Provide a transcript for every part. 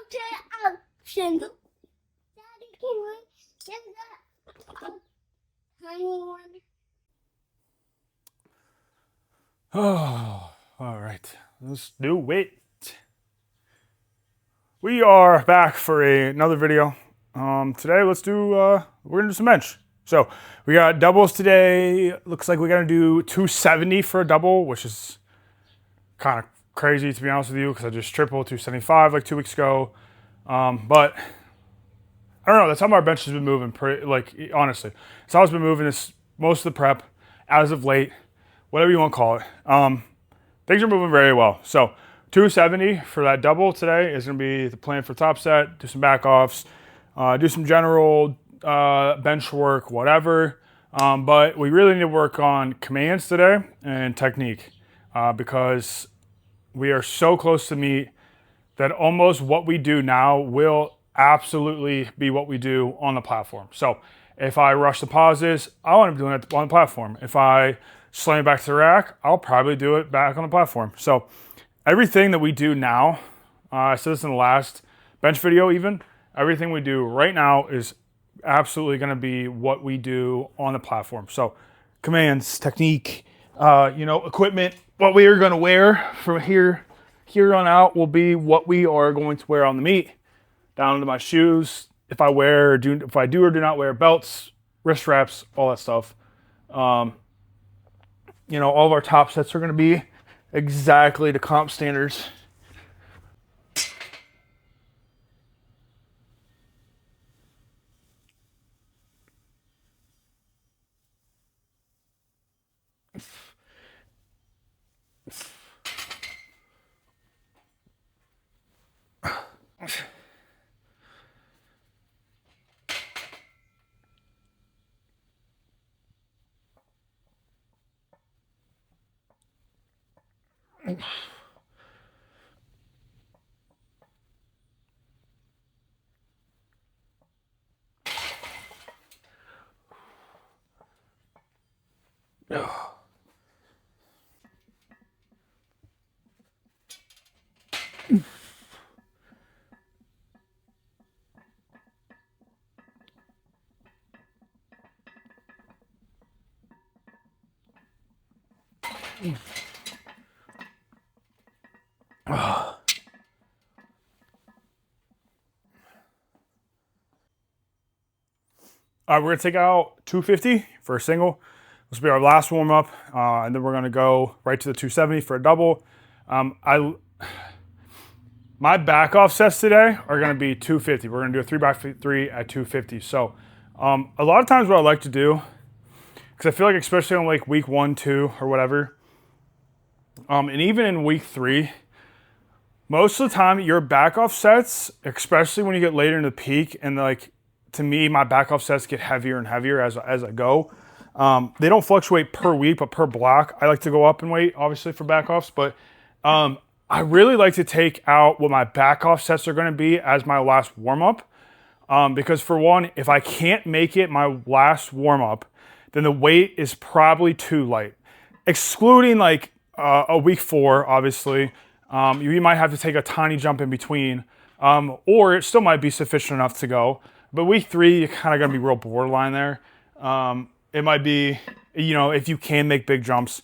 to options. Daddy, can we get that tiny one? Oh, all right. Let's do it. We are back for another video. Today, we're gonna do some bench. So we got doubles today. Looks like we're gonna do 270 for a double, which is kind of crazy to be honest with you, because I just tripled 275 like 2 weeks ago. But I don't know. That's how our bench has been moving. Honestly, it's how it's been moving. This most of the prep as of late, whatever you want to call it. Things are moving very well. So 270 for that double today is going to be the plan for top set. Do some back offs, do some general bench work, whatever. But we really need to work on commands today and technique because we are so close to meet that almost what we do now will absolutely be what we do on the platform. So if I rush the pauses, I want to be doing it on the platform. If I slam it back to the rack, I'll probably do it back on the platform. So everything that we do now, I said this in the last bench video even, everything we do right now is absolutely going to be what we do on the platform. So commands, technique, equipment, what we are going to wear from here on out will be what we are going to wear on the meet, down to my shoes, if I do or do not wear belts, wrist straps, all that stuff. All of our top sets are going to be exactly to comp standards. All right, we're gonna take out 250 for a single. This will be our last warm up, and then we're gonna go right to the 270 for a double. My back off sets today are gonna be 250. We're gonna do a 3x3 at 250. So a lot of times what I like to do, because I feel like especially on like week 1, 2, or whatever, and even in week 3, most of the time your back off sets, especially when you get later in the peak, and like to me, my back off sets get heavier and heavier as I go. They don't fluctuate per week, but per block. I like to go up in weight, obviously, for back offs, but I really like to take out what my back off sets are gonna be as my last warm up. Because for one, if I can't make it my last warm up, then the weight is probably too light. Excluding like a week 4, obviously, you might have to take a tiny jump in between, or it still might be sufficient enough to go. But week 3, you're kind of gonna be real borderline there. It might be, if you can make big jumps,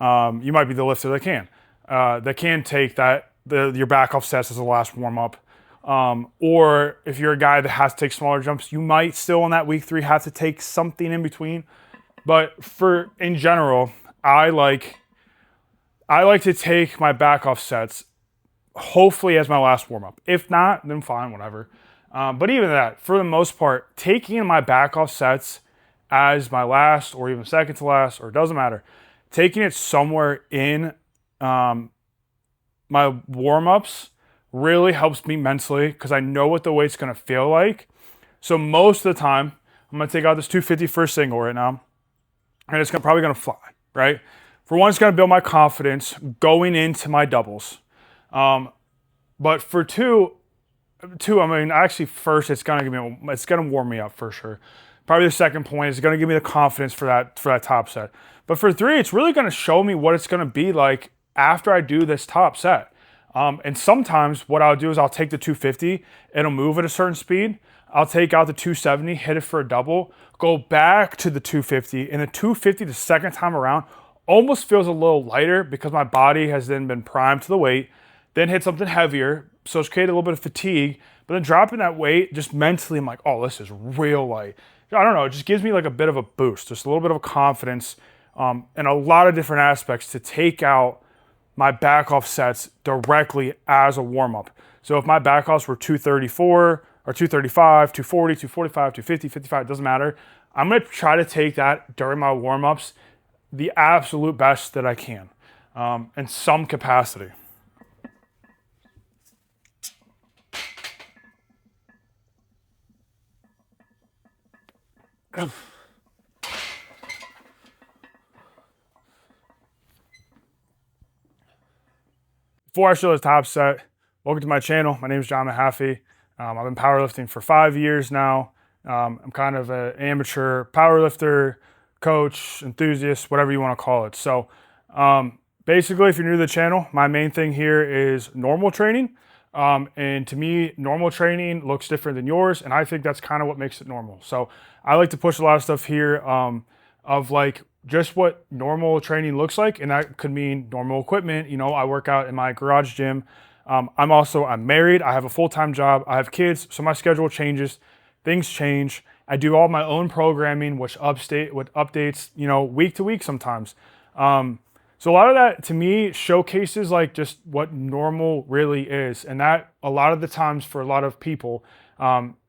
you might be the lifter that can take your back off sets as the last warm up. Or if you're a guy that has to take smaller jumps, you might still on that week 3 have to take something in between. But in general, I like to take my back off sets hopefully as my last warm up. If not, then fine, whatever. But even that, for the most part, taking my back off sets as my last or even second to last, or it doesn't matter, taking it somewhere in my warm-ups really helps me mentally because I know what the weight's going to feel like. So most of the time, I'm going to take out this 250 for a single right now, and it's probably going to fly, right? For one, it's going to build my confidence going into my doubles. But for two, I mean, actually, first it's gonna warm me up for sure. Probably the second point is gonna give me the confidence for that top set. But for 3, it's really gonna show me what it's gonna be like after I do this top set. And sometimes what I'll do is I'll take the 250, it'll move at a certain speed. I'll take out the 270, hit it for a double, go back to the 250, and the 250 the second time around almost feels a little lighter because my body has then been primed to the weight, then hit something heavier, so it's created a little bit of fatigue, but then dropping that weight, just mentally, I'm like, oh, this is real light. I don't know, it just gives me like a bit of a boost, just a little bit of a confidence, and a lot of different aspects to take out my back off sets directly as a warm up. So if my back offs were 234 or 235, 240, 245, 250, 55, it doesn't matter. I'm gonna try to take that during my warm ups the absolute best that I can in some capacity. Before I show the top set, welcome to my channel. My name is John Mahaffey. I've been powerlifting for 5 years now. I'm kind of an amateur powerlifter, coach, enthusiast, whatever you want to call it. So basically, if you're new to the channel, my main thing here is normal training. And to me, normal training looks different than yours. And I think that's kind of what makes it normal. So I like to push a lot of stuff here of like just what normal training looks like. And that could mean normal equipment. You know, I work out in my garage gym. I'm married. I have a full-time job. I have kids. So my schedule changes. Things change. I do all my own programming, which updates, you know, week to week sometimes. So a lot of that to me showcases like just what normal really is. And that a lot of the times for a lot of people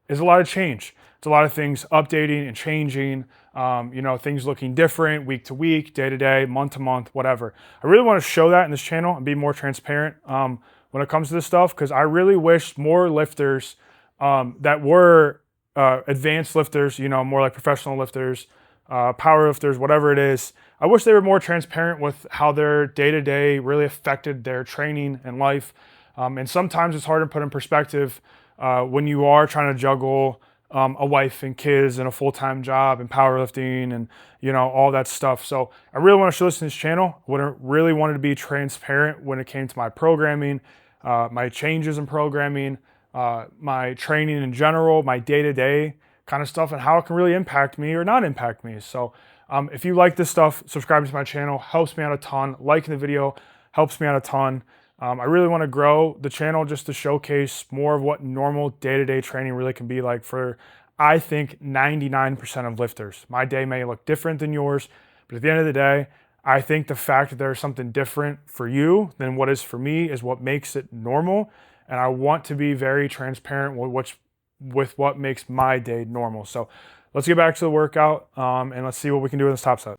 is a lot of change. It's a lot of things updating and changing, you know, things looking different week to week, day to day, month to month, whatever. I really want to show that in this channel and be more transparent when it comes to this stuff, because I really wish more lifters that were advanced lifters, you know, more like professional lifters, power lifters, whatever it is. I wish they were more transparent with how their day-to-day really affected their training and life. And sometimes it's hard to put in perspective when you are trying to juggle a wife and kids and a full-time job and powerlifting and, you know, all that stuff. So I really want to show this in this channel. I really wanted to be transparent when it came to my programming, my changes in programming, my training in general, my day-to-day kind of stuff, and how it can really impact me or not impact me. So if you like this stuff, subscribe to my channel, helps me out a ton. Liking the video helps me out a ton. I really want to grow the channel just to showcase more of what normal day-to-day training really can be like for, I think, 99% of lifters. My day may look different than yours, but at the end of the day, I think the fact that there's something different for you than what is for me is what makes it normal. And I want to be very transparent with what makes my day normal. So let's get back to the workout and let's see what we can do in this top set.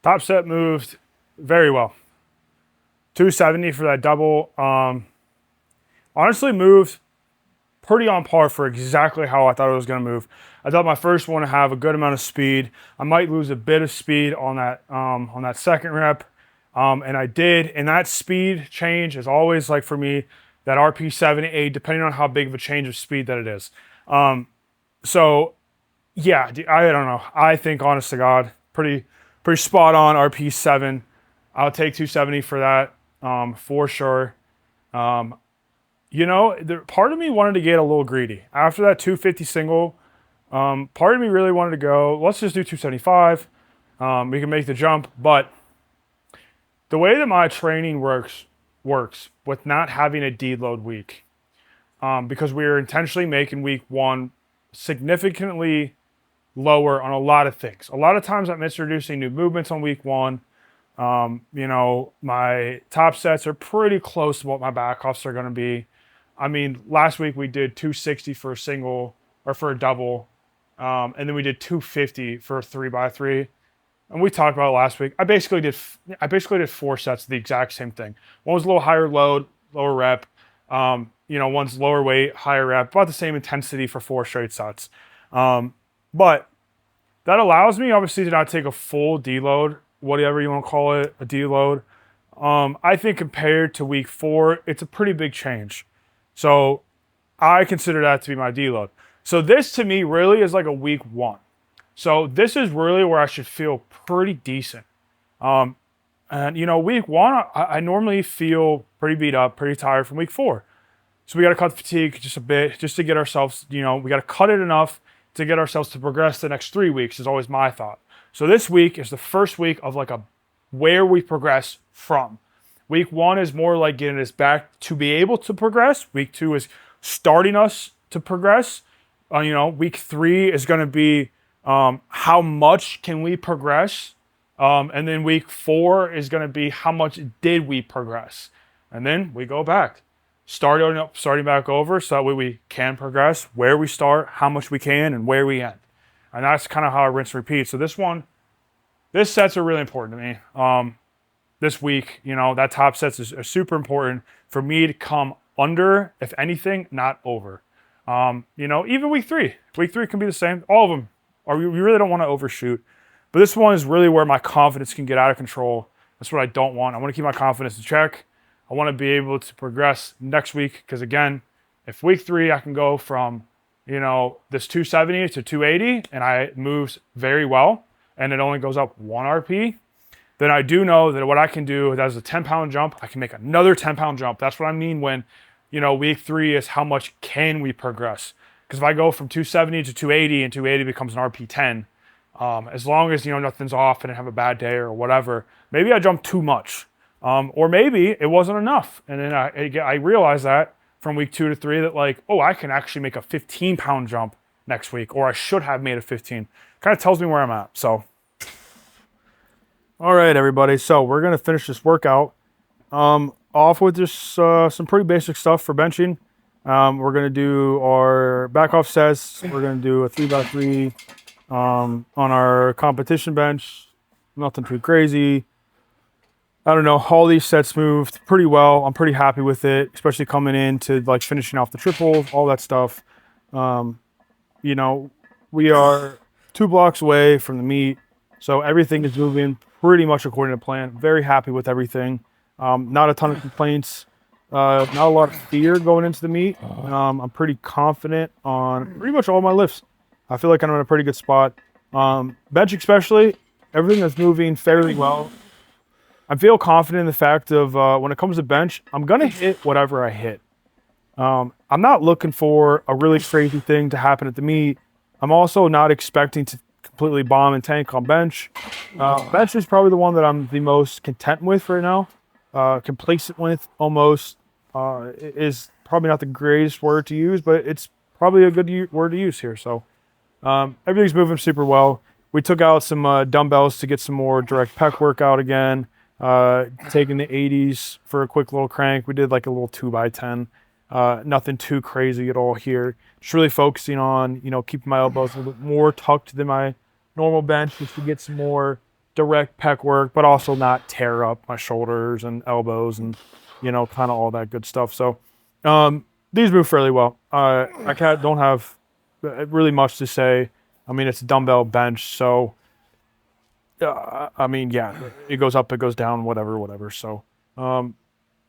Top set moved very well. 270 for that double. Honestly moved pretty on par for exactly how I thought it was going to move. I thought my first one to have a good amount of speed. I might lose a bit of speed on that second rep, and I did. And that speed change is always, like for me, that RP 78, depending on how big of a change of speed that it is. So yeah, I don't know. I think, honest to God, pretty spot on RP 7. I'll take 270 for that for sure. You know, part of me wanted to get a little greedy after that 250 single. Part of me really wanted to go, let's just do 275. We can make the jump, but the way that my training works with not having a deload week, because we are intentionally making week 1 significantly lower on a lot of things. A lot of times I'm introducing new movements on week 1. You know, my top sets are pretty close to what my back offs are going to be. I mean, last week we did 260 for a single or for a double. And then we did 250 for a 3x3. and we talked about it last week. I basically did 4 sets of the exact same thing. One was a little higher load, lower rep. One's lower weight, higher rep, about the same intensity for 4 straight sets. But that allows me, obviously, to not take a full deload, whatever you want to call it, a deload. I think compared to week 4, it's a pretty big change. So I consider that to be my deload. So this to me really is like a week 1. So this is really where I should feel pretty decent. Week 1, I normally feel pretty beat up, pretty tired from week 4. So we got to cut the fatigue just a bit, just to get ourselves, we got to cut it enough to get ourselves to progress the next 3 weeks is always my thought. So this week is the first week of like where we progress from. Week 1 is more like getting us back to be able to progress. Week 2 is starting us to progress. Week 3 is going to be how much can we progress? And then week 4 is going to be how much did we progress? And then we go back, starting back over so that way we can progress, where we start, how much we can, and where we end. And that's kind of how I rinse and repeat. So this sets are really important to me. This week, that top sets are super important for me to come under, if anything, not over. Even week 3. Week 3 can be the same. All of them. Or we really don't want to overshoot. But this one is really where my confidence can get out of control. That's what I don't want. I want to keep my confidence in check. I want to be able to progress next week. Because again, if week 3 I can go from, this 270 to 280 and it moves very well and it only goes up 1 RP, then I do know that what I can do as a 10-pound jump, I can make another 10-pound jump. That's what I mean when, week 3 is how much can we progress. Because if I go from 270 to 280 and 280 becomes an RP10, as long as, nothing's off and I have a bad day or whatever, maybe I jumped too much. Or maybe it wasn't enough. And then I realized that from week 2 to 3 that I can actually make a 15-pound jump next week, or I should have made a 15. Kind of tells me where I'm at. So, all right, everybody. So we're going to finish this workout off with just some pretty basic stuff for benching. We're going to do our back off sets. We're going to do a 3x3 on our competition bench. Nothing too crazy. I don't know. All these sets moved pretty well. I'm pretty happy with it, especially coming into finishing off the triples, all that stuff. We are 2 blocks away from the meet, so everything is moving pretty much according to plan. Very happy with everything. Not a ton of complaints. Not a lot of fear going into the meet. I'm pretty confident on pretty much all my lifts. I feel like I'm in a pretty good spot. Bench especially, everything is moving fairly well. I feel confident in the fact of when it comes to bench, I'm going to hit whatever I hit. I'm not looking for a really crazy thing to happen at the meet. I'm also not expecting to completely bomb and tank on bench. Bench is probably the one that I'm the most content with right now. Complacent with almost is probably not the greatest word to use, but it's probably a good word to use here. So everything's moving super well. We took out some dumbbells to get some more direct pec workout again. Taking the 80s for a quick little crank. We did like a little 2x10. Nothing too crazy at all here. Just really focusing on, keeping my elbows a little bit more tucked than my normal bench just to get some more direct pec work, but also not tear up my shoulders and elbows and, kind of all that good stuff. So these move fairly well. I don't have really much to say. I mean, it's a dumbbell bench, so it goes up, it goes down, whatever. So,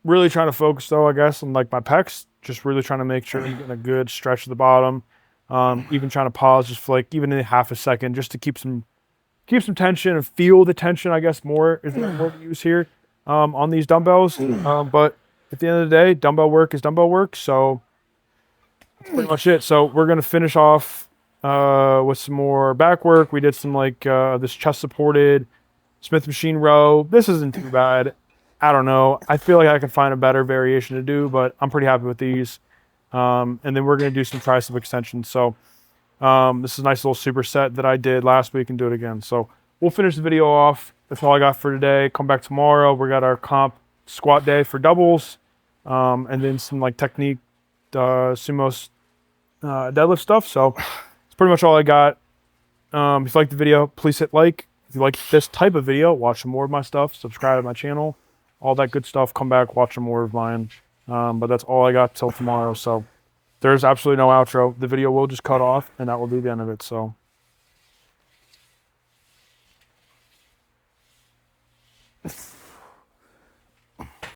really trying to focus though, I guess, on my pecs, just really trying to make sure you get a good stretch at the bottom. Even trying to pause just for even in half a second, just to keep some tension and feel the tension, I guess more is the word we use here, on these dumbbells. But at the end of the day, dumbbell work is dumbbell work. So that's pretty much it. So we're going to finish off with some more back work. We did some this chest supported Smith machine row. This isn't too bad. I don't know. I feel like I can find a better variation to do, but I'm pretty happy with these. And then we're going to do some tricep extensions. So this is a nice little superset that I did last week and do it again. So we'll finish the video off. That's all I got for today. Come back tomorrow. We got our comp squat day for doubles. And then some technique sumo deadlift stuff. So pretty much all I got. If you like the video, please hit like, If you like this type of video, watch some more of my stuff, subscribe to my channel, all that good stuff. Come back, watch some more of mine. But that's all I got till tomorrow. So there's absolutely no outro. The video will just cut off and that will be the end of it. So